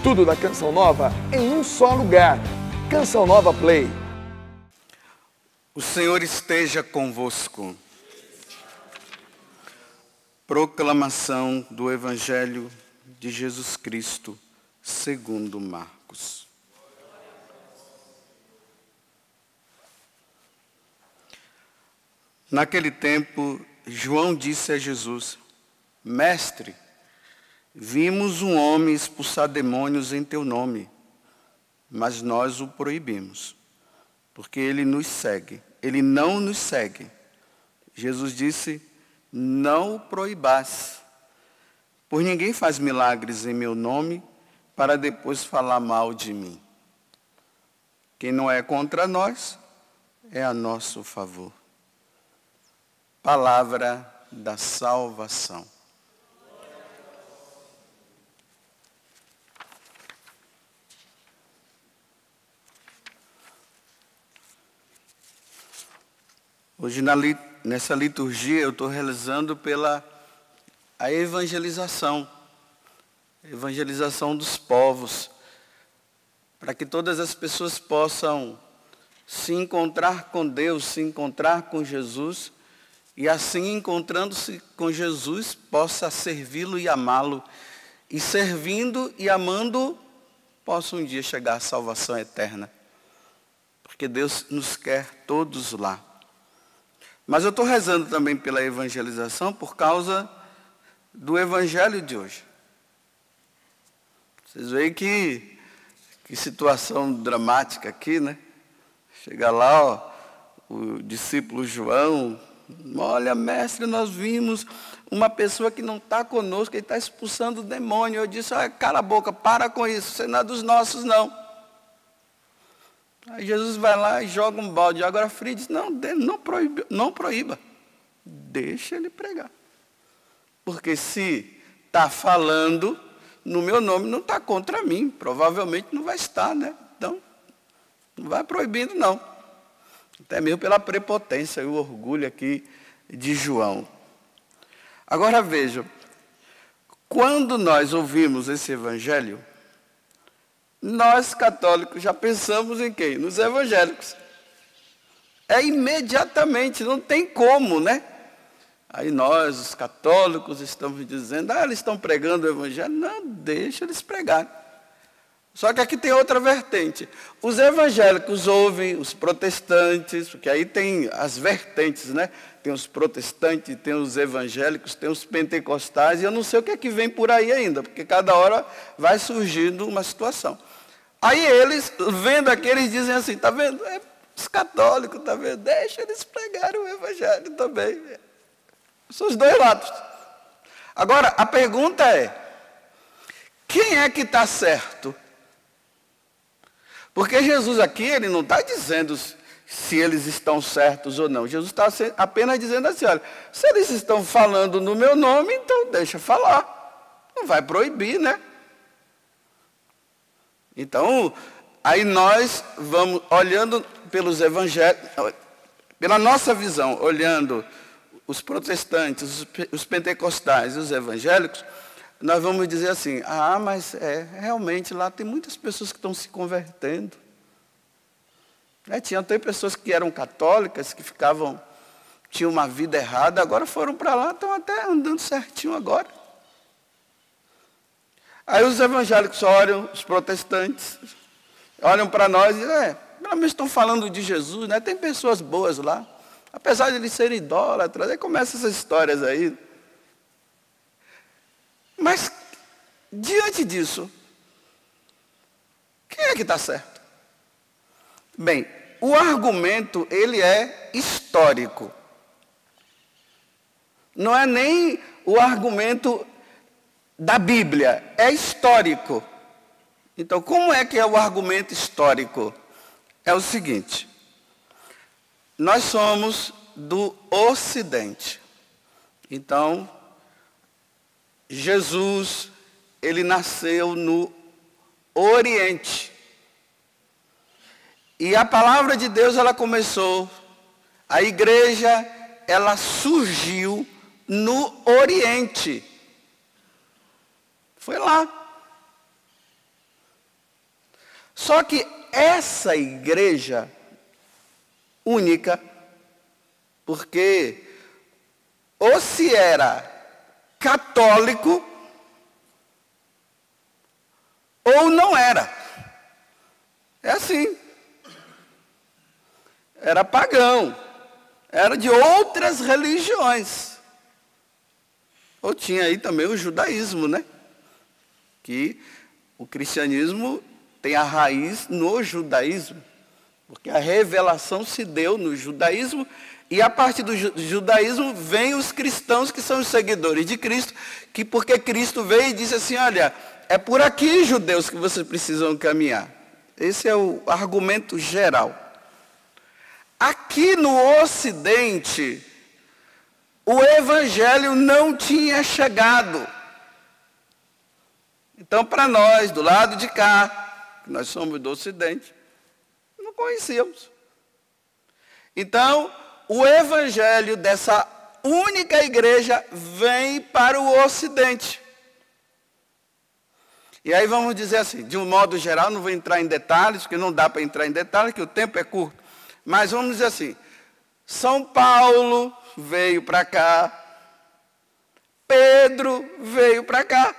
Tudo da Canção Nova em um só lugar. Canção Nova Play. O Senhor esteja convosco. Proclamação do Evangelho de Jesus Cristo, segundo Marcos. Naquele tempo, João disse a Jesus: Mestre, vimos um homem expulsar demônios em teu nome, mas nós o proibimos, porque ele não nos segue. Jesus disse: não o proibais, pois ninguém faz milagres em meu nome para depois falar mal de mim. Quem não é contra nós é a nosso favor. Palavra da salvação. Hoje, nessa liturgia, eu estou realizando a evangelização dos povos, para que todas as pessoas possam se encontrar com Deus, se encontrar com Jesus, e assim, encontrando-se com Jesus, possa servi-lo e amá-lo, e servindo e amando, possa um dia chegar à salvação eterna, porque Deus nos quer todos lá. Mas eu estou rezando também pela evangelização por causa do evangelho de hoje. Vocês veem que situação dramática aqui, né? Chega lá, ó, o discípulo João: olha, mestre, nós vimos uma pessoa que não está conosco, ele está expulsando o demônio. Eu disse: olha, cala a boca, para com isso, você não é dos nossos, não. Aí Jesus vai lá e joga um balde de água fria e diz: não proíba, deixa ele pregar. Porque se está falando no meu nome, não está contra mim, provavelmente não vai estar, né? Então, não vai proibindo, não. Até mesmo pela prepotência e o orgulho aqui de João. Agora vejam, quando nós ouvimos esse evangelho, nós católicos já pensamos em quem? Nos evangélicos. É imediatamente, não tem como, né? Aí nós, os católicos, estamos dizendo: eles estão pregando o evangelho. Não, deixa eles pregarem. Só que aqui tem outra vertente. Os evangélicos ouvem os protestantes, porque aí tem as vertentes, né? Tem os protestantes, tem os evangélicos, tem os pentecostais, e eu não sei o que é que vem por aí ainda, porque cada hora vai surgindo uma situação. Aí eles, vendo aqueles, dizem assim: está vendo? Os católicos, está vendo? Deixa eles pregarem o evangelho também. São os dois lados. Agora, a pergunta é: quem é que está certo? Porque Jesus aqui, ele não está dizendo se eles estão certos ou não. Jesus está apenas dizendo assim: olha, se eles estão falando no meu nome, então deixa falar. Não vai proibir, né? Então, aí nós vamos olhando pelos evangelhos, pela nossa visão, olhando os protestantes, os pentecostais e os evangélicos, nós vamos dizer assim: mas realmente lá tem muitas pessoas que estão se convertendo. Tinha até pessoas que eram católicas, que tinham uma vida errada, agora foram para lá, estão até andando certinho agora. Aí os evangélicos olham, os protestantes, olham para nós e dizem: pelo menos estão falando de Jesus, né? Tem pessoas boas lá, apesar de eles serem idólatras. Aí começam essas histórias aí. Mas, diante disso, quem é que está certo? Bem, o argumento, ele é histórico. Não é nem o argumento da Bíblia, é histórico. Então, como é que é o argumento histórico? É o seguinte: nós somos do Ocidente. Então, Jesus, ele nasceu no Oriente. E a palavra de Deus, ela começou, a igreja, ela surgiu no Oriente. Foi lá. Só que essa igreja única, porque ou se era católico ou não era. É assim. Era pagão. Era de outras religiões. Ou tinha aí também o judaísmo, né? Que o cristianismo tem a raiz no judaísmo. Porque a revelação se deu no judaísmo. E a partir do judaísmo vem os cristãos que são os seguidores de Cristo. Que porque Cristo veio e disse assim, olha, é por aqui, judeus, que vocês precisam caminhar. Esse é o argumento geral. Aqui no Ocidente, o Evangelho não tinha chegado. Então, para nós, do lado de cá, que nós somos do Ocidente, não conhecíamos. Então, o Evangelho dessa única igreja vem para o Ocidente. E aí vamos dizer assim, de um modo geral, não vou entrar em detalhes, porque não dá para entrar em detalhes, que o tempo é curto. Mas vamos dizer assim, São Paulo veio para cá, Pedro veio para cá.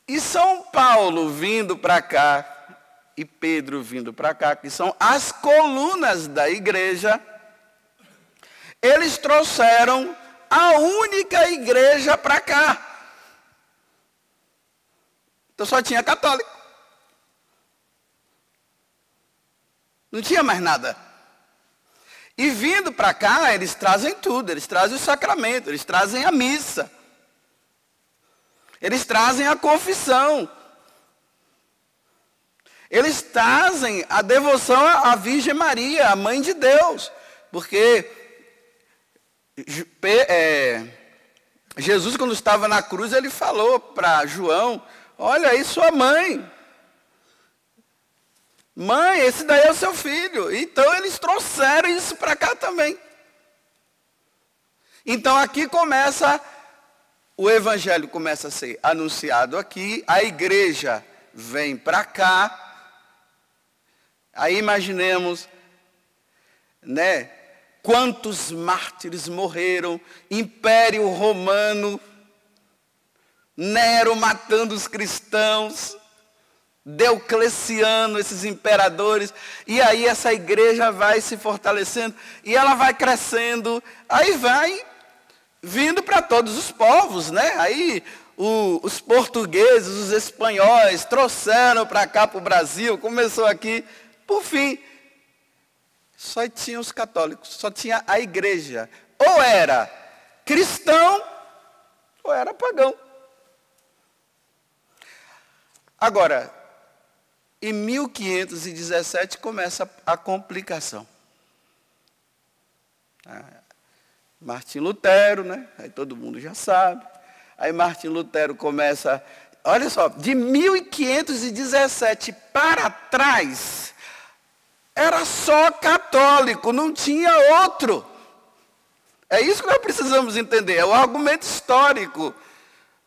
E São Paulo vindo para cá e Pedro vindo para cá, que são as colunas da igreja, eles trouxeram a única igreja para cá. Então só tinha católico. Não tinha mais nada. E vindo para cá, eles trazem tudo. Eles trazem o sacramento, eles trazem a missa. Eles trazem a confissão. Eles trazem a devoção à Virgem Maria, a Mãe de Deus. Porque Jesus, quando estava na cruz, ele falou para João, olha aí sua mãe. Mãe, esse daí é o seu filho. Então eles trouxeram isso para cá também. Então aqui começa, o evangelho começa a ser anunciado aqui, a igreja vem para cá. Aí imaginemos, né, quantos mártires morreram, Império Romano, Nero matando os cristãos, Diocleciano, esses imperadores, e aí essa igreja vai se fortalecendo, e ela vai crescendo, aí vai vindo para todos os povos, né? Aí os portugueses, os espanhóis trouxeram para cá, para o Brasil, começou aqui, por fim, só tinha os católicos, só tinha a igreja, ou era cristão, ou era pagão. Agora, em 1517 começa a complicação. Martim Lutero, né? Aí todo mundo já sabe. Aí Martim Lutero começa, olha só, de 1517 para trás, era só católico, não tinha outro. É isso que nós precisamos entender, é o argumento histórico.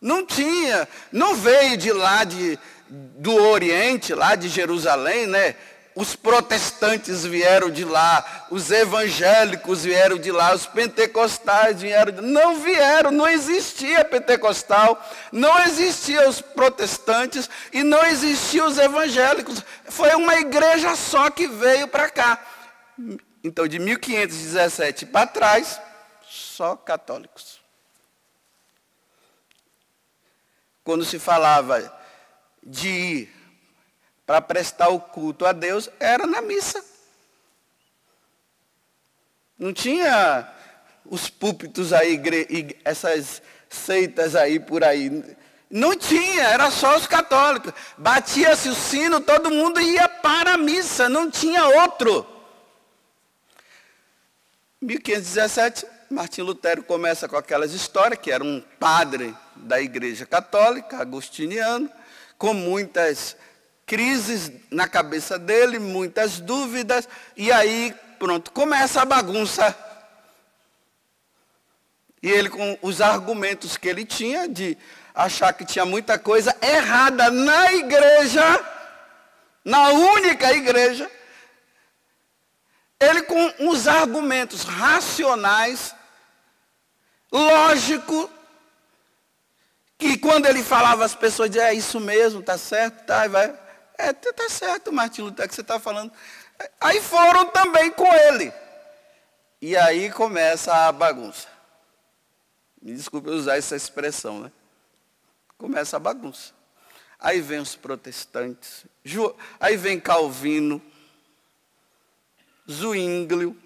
Não tinha, não veio de lá do Oriente, lá de Jerusalém, né? Os protestantes vieram de lá, os evangélicos vieram de lá, os pentecostais vieram de lá. Não vieram, não existia pentecostal, não existia os protestantes e não existiam os evangélicos. Foi uma igreja só que veio para cá. Então, de 1517 para trás, só católicos. Quando se falava de ir para prestar o culto a Deus, era na missa. Não tinha os púlpitos aí, essas seitas aí por aí. Não tinha, era só os católicos. Batia-se o sino, todo mundo ia para a missa, não tinha outro. 1517, Martim Lutero começa com aquelas histórias, que era um padre da Igreja Católica, agostiniano, com muitas crises na cabeça dele, muitas dúvidas, e aí, pronto, começa a bagunça. E ele, com os argumentos que ele tinha, de achar que tinha muita coisa errada na igreja, na única igreja, ele com os argumentos racionais, lógicos, que quando ele falava, as pessoas diziam, é isso mesmo, está certo, tá, vai. Tá certo, Martim Lutero, que você está falando. Aí foram também com ele. E aí começa a bagunça. Me desculpe usar essa expressão, né? Começa a bagunça. Aí vem os protestantes, aí vem Calvino, Zwinglio,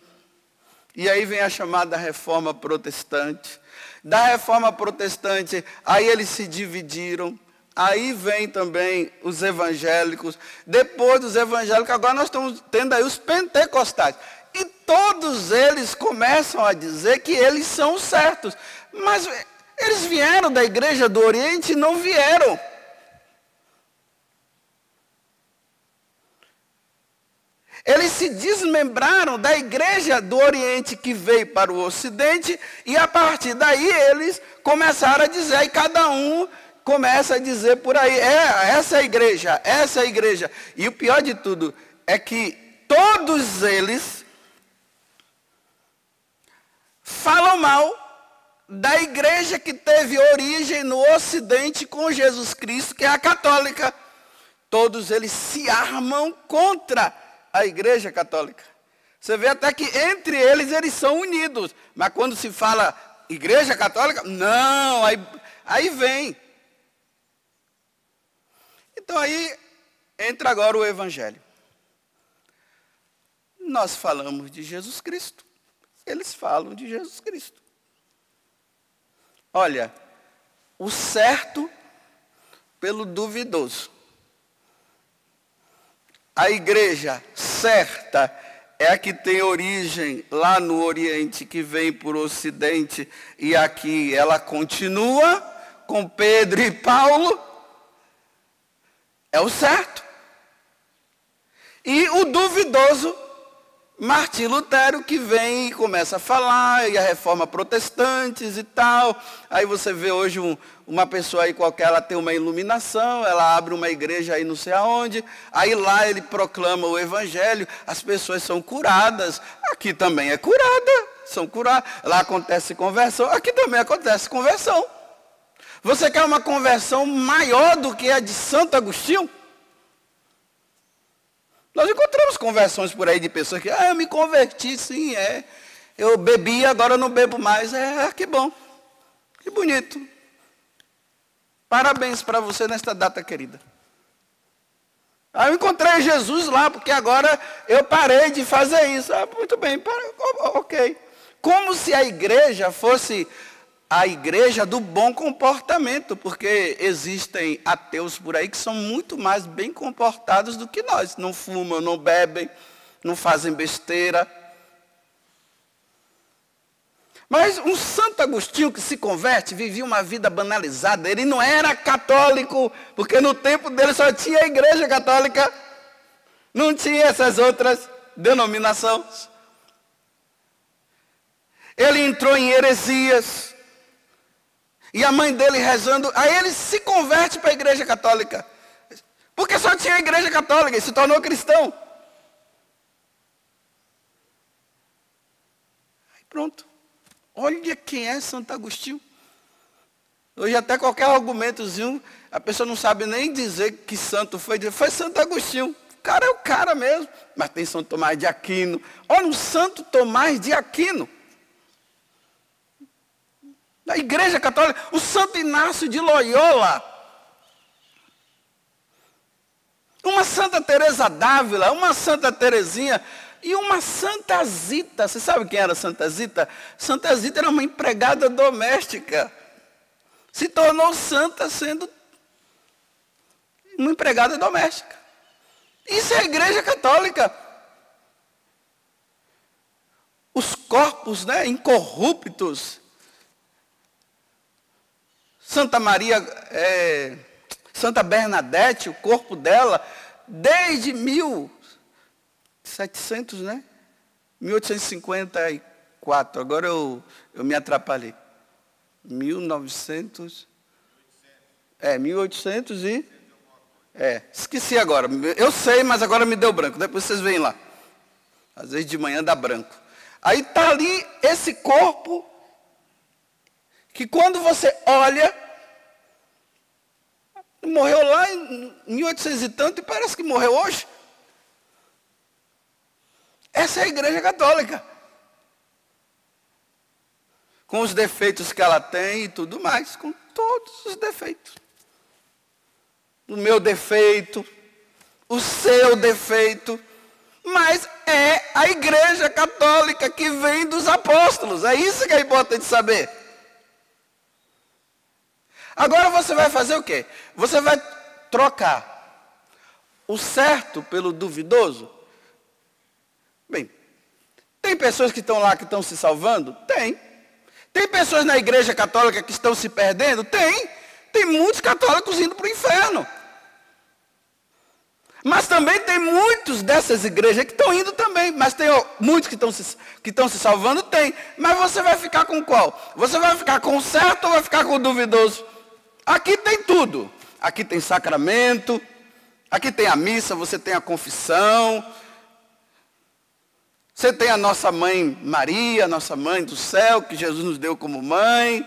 e aí vem a chamada reforma protestante. Da reforma protestante, aí eles se dividiram. Aí vem também os evangélicos. Depois dos evangélicos, agora nós estamos tendo aí os pentecostais. E todos eles começam a dizer que eles são certos. Mas eles vieram da igreja do Oriente e não vieram. Eles se desmembraram da igreja do Oriente que veio para o Ocidente. E a partir daí eles começaram a dizer, e cada um começa a dizer por aí, essa é a igreja, essa é a igreja. E o pior de tudo é que todos eles falam mal da igreja que teve origem no Ocidente com Jesus Cristo, que é a católica. Todos eles se armam contra a igreja católica. Você vê até que entre eles são unidos. Mas quando se fala igreja católica, não, aí vem. Então aí entra agora o evangelho. Nós falamos de Jesus Cristo. Eles falam de Jesus Cristo. Olha, o certo pelo duvidoso. A igreja certa é a que tem origem lá no Oriente, que vem por Ocidente, e aqui ela continua com Pedro e Paulo. É o certo. E o duvidoso, Martim Lutero, que vem e começa a falar, e a reforma protestantes e tal. Aí você vê hoje uma pessoa aí qualquer, ela tem uma iluminação, ela abre uma igreja aí não sei aonde, aí lá ele proclama o evangelho, as pessoas são curadas, aqui também é curada, são curadas, lá acontece conversão, aqui também acontece conversão. Você quer uma conversão maior do que a de Santo Agostinho? Nós encontramos conversões por aí de pessoas que, eu me converti, sim, eu bebi, agora eu não bebo mais. Que bom, que bonito. Parabéns para você nesta data querida. Eu encontrei Jesus lá, porque agora eu parei de fazer isso. Muito bem, ok. Como se a igreja fosse a igreja do bom comportamento, porque existem ateus por aí que são muito mais bem comportados do que nós. Não fumam, não bebem, não fazem besteira. Mas um Santo Agostinho que se converte, vivia uma vida banalizada. Ele não era católico, porque no tempo dele só tinha a igreja católica. Não tinha essas outras denominações. Ele entrou em heresias. E a mãe dele rezando, aí ele se converte para a igreja católica. Porque só tinha a igreja católica, e se tornou cristão. Aí pronto. Olha quem é Santo Agostinho. Hoje até qualquer argumentozinho, a pessoa não sabe nem dizer que santo foi. Foi Santo Agostinho. O cara é o cara mesmo. Mas tem São Tomás de Aquino. Olha o Santo Tomás de Aquino. Da igreja católica, o Santo Inácio de Loyola, uma Santa Teresa d'Ávila, uma Santa Teresinha e uma Santa Zita. Você sabe quem era Santa Zita? Santa Zita era uma empregada doméstica. Se tornou santa sendo uma empregada doméstica. Isso é a igreja católica. Os corpos, incorruptos. Santa Maria, Santa Bernadette, o corpo dela, desde 1854, agora eu me atrapalhei. 1800 e... Esqueci agora. Eu sei, mas agora me deu branco. Depois vocês veem lá. Às vezes de manhã dá branco. Aí está ali esse corpo que quando você olha, morreu lá em 1800 e tanto e parece que morreu hoje. Essa é a Igreja Católica. Com os defeitos que ela tem e tudo mais, com todos os defeitos. O meu defeito, o seu defeito, mas é a Igreja Católica que vem dos apóstolos. É isso que é importante saber. Agora você vai fazer o quê? Você vai trocar o certo pelo duvidoso? Bem, tem pessoas que estão lá que estão se salvando? Tem. Tem pessoas na Igreja Católica que estão se perdendo? Tem. Tem muitos católicos indo para o inferno. Mas também tem muitos dessas igrejas que estão indo também. Mas tem muitos que estão se salvando? Tem. Mas você vai ficar com qual? Você vai ficar com o certo ou vai ficar com o duvidoso? Aqui tem tudo. Aqui tem sacramento. Aqui tem a missa, você tem a confissão. Você tem a nossa mãe Maria, a nossa mãe do céu, que Jesus nos deu como mãe.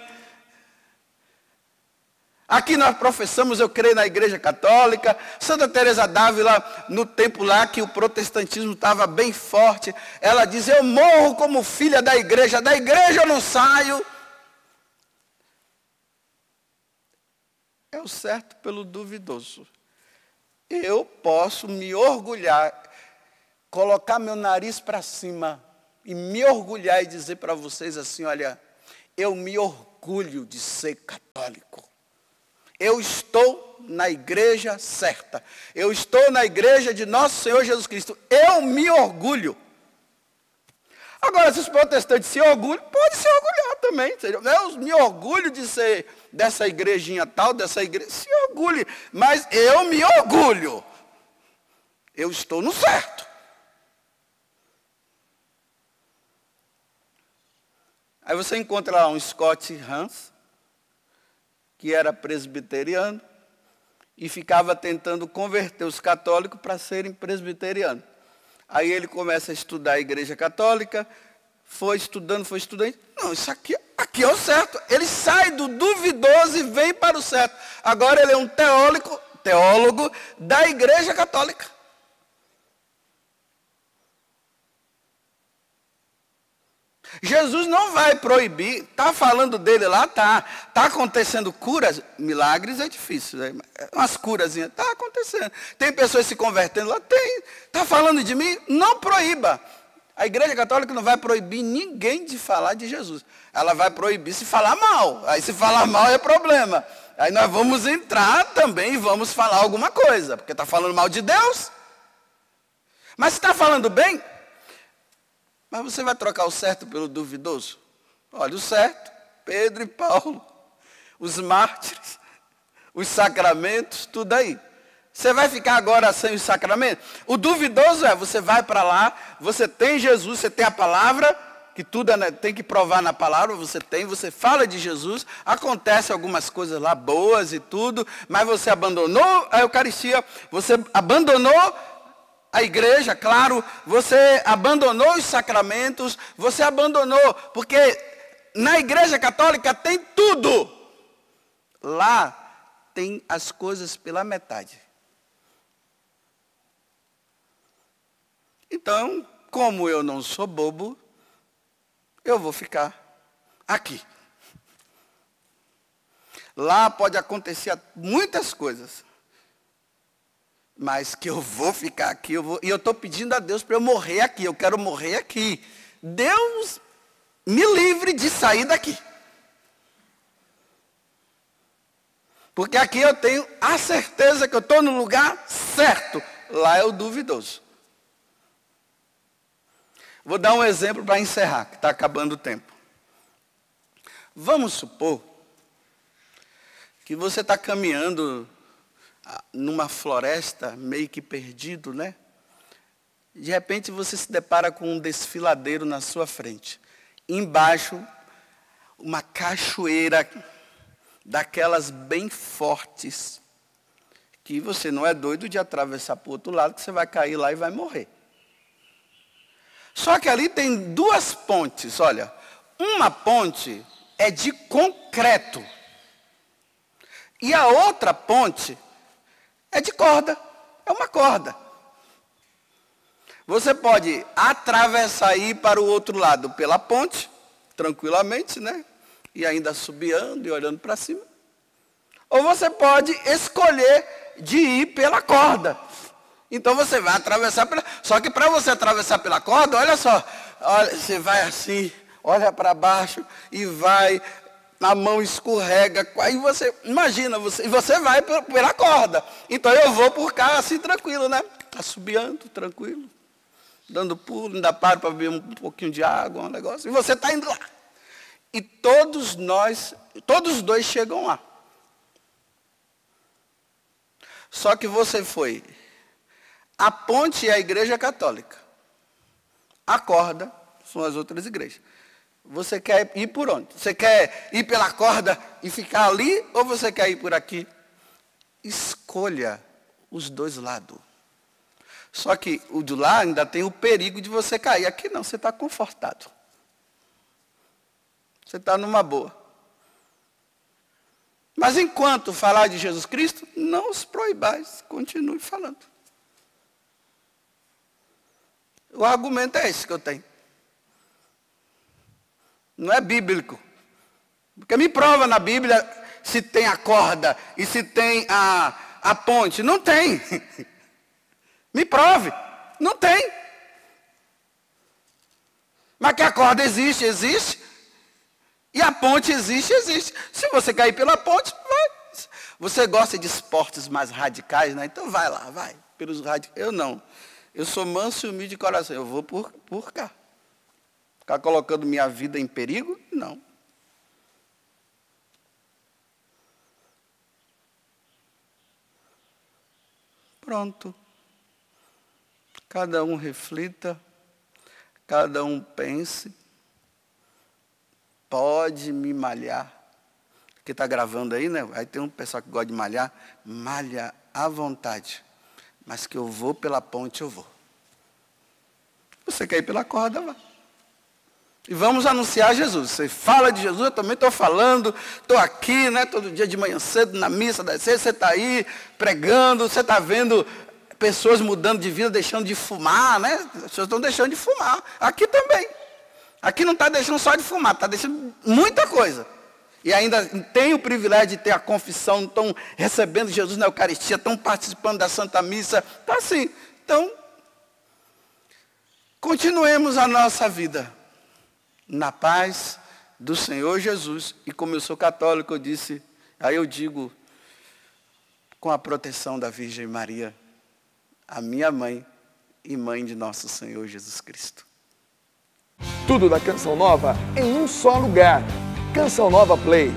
Aqui nós professamos, eu creio na Igreja Católica. Santa Teresa d'Ávila, no tempo lá que o protestantismo estava bem forte, ela diz, eu morro como filha da igreja eu não saio. É o certo pelo duvidoso. Eu posso me orgulhar, colocar meu nariz para cima e me orgulhar e dizer para vocês assim, olha, eu me orgulho de ser católico. Eu estou na igreja certa. Eu estou na igreja de nosso Senhor Jesus Cristo. Eu me orgulho. Agora, se os protestantes se orgulham, pode se orgulhar também. Eu me orgulho de ser dessa igrejinha tal, dessa igreja. Se orgulhe. Mas eu me orgulho. Eu estou no certo. Aí você encontra lá um Scott Hans, que era presbiteriano, e ficava tentando converter os católicos para serem presbiterianos. Aí ele começa a estudar a Igreja Católica, foi estudando. Não, isso aqui é o certo. Ele sai do duvidoso e vem para o certo. Agora ele é um teólogo da Igreja Católica. Jesus não vai proibir, está falando dele lá, está acontecendo curas, milagres é difícil, né? Umas curazinhas, está acontecendo. Tem pessoas se convertendo lá, tem. Está falando de mim, não proíba. A Igreja Católica não vai proibir ninguém de falar de Jesus. Ela vai proibir se falar mal. Aí se falar mal é problema. Aí nós vamos entrar também e vamos falar alguma coisa, porque está falando mal de Deus. Mas se está falando bem, mas você vai trocar o certo pelo duvidoso? Olha, o certo, Pedro e Paulo, os mártires, os sacramentos, tudo aí. Você vai ficar agora sem os sacramentos? O duvidoso você vai para lá, você tem Jesus, você tem a palavra, que tudo tem que provar na palavra, você fala de Jesus, acontece algumas coisas lá boas e tudo, mas você abandonou a Eucaristia, você abandonou a igreja, claro, você abandonou os sacramentos, você abandonou, porque na Igreja Católica tem tudo. Lá tem as coisas pela metade. Então, como eu não sou bobo, eu vou ficar aqui. Lá pode acontecer muitas coisas. Mas que eu vou ficar aqui, e eu estou pedindo a Deus para eu morrer aqui, eu quero morrer aqui. Deus me livre de sair daqui. Porque aqui eu tenho a certeza que eu estou no lugar certo. Lá é o duvidoso. Vou dar um exemplo para encerrar, que está acabando o tempo. Vamos supor que você está caminhando numa floresta, meio que perdido, né? De repente você se depara com um desfiladeiro na sua frente. Embaixo, uma cachoeira daquelas bem fortes, que você não é doido de atravessar para o outro lado, que você vai cair lá e vai morrer. Só que ali tem duas pontes, olha. Uma ponte é de concreto. E a outra ponte é de corda. É uma corda. Você pode atravessar e ir para o outro lado pela ponte, tranquilamente, né? E ainda assobiando e olhando para cima. Ou você pode escolher de ir pela corda. Então você vai atravessar pela... Só que para você atravessar pela corda, olha só. Olha, você vai assim, olha para baixo e vai, a mão escorrega. Aí você, imagina, você vai pela corda. Então eu vou por cá assim tranquilo, né? Assobiando, tranquilo. Dando pulo, ainda paro para beber um pouquinho de água, um negócio. E você está indo lá. E todos os dois chegam lá. Só que você foi. A ponte é a igreja católica. A corda são as outras igrejas. Você quer ir por onde? Você quer ir pela corda e ficar ali? Ou você quer ir por aqui? Escolha os dois lados. Só que o de lá ainda tem o perigo de você cair. Aqui não, você está confortado. Você está numa boa. Mas enquanto falar de Jesus Cristo, não os proibais, continue falando. O argumento é esse que eu tenho. Não é bíblico. Porque me prova na Bíblia se tem a corda e se tem a ponte. Não tem. Me prove. Não tem. Mas que a corda existe, existe. E a ponte existe, existe. Se você cair pela ponte, vai. Você gosta de esportes mais radicais, né? Então vai lá, vai. Pelos radicais. Eu não. Eu sou manso e humilde de coração. Eu vou por cá. Ficar colocando minha vida em perigo? Não. Pronto. Cada um reflita. Cada um pense. Pode me malhar. Que está gravando aí, né? Aí tem um pessoal que gosta de malhar. Malha à vontade. Mas que eu vou pela ponte, eu vou. Você quer ir pela corda, vá. E vamos anunciar Jesus. Você fala de Jesus, eu também estou falando. Estou aqui, né? Todo dia de manhã cedo, na missa das 6, você está aí pregando. Você está vendo pessoas mudando de vida, deixando de fumar, né? As pessoas estão deixando de fumar. Aqui também. Aqui não está deixando só de fumar, está deixando muita coisa. E ainda tem o privilégio de ter a confissão, estão recebendo Jesus na Eucaristia, estão participando da Santa Missa. Está assim. Então, continuemos a nossa vida na paz do Senhor Jesus. E como eu sou católico, eu disse, aí eu digo, com a proteção da Virgem Maria, a minha mãe e mãe de nosso Senhor Jesus Cristo. Tudo da Canção Nova em um só lugar. Canção Nova Play.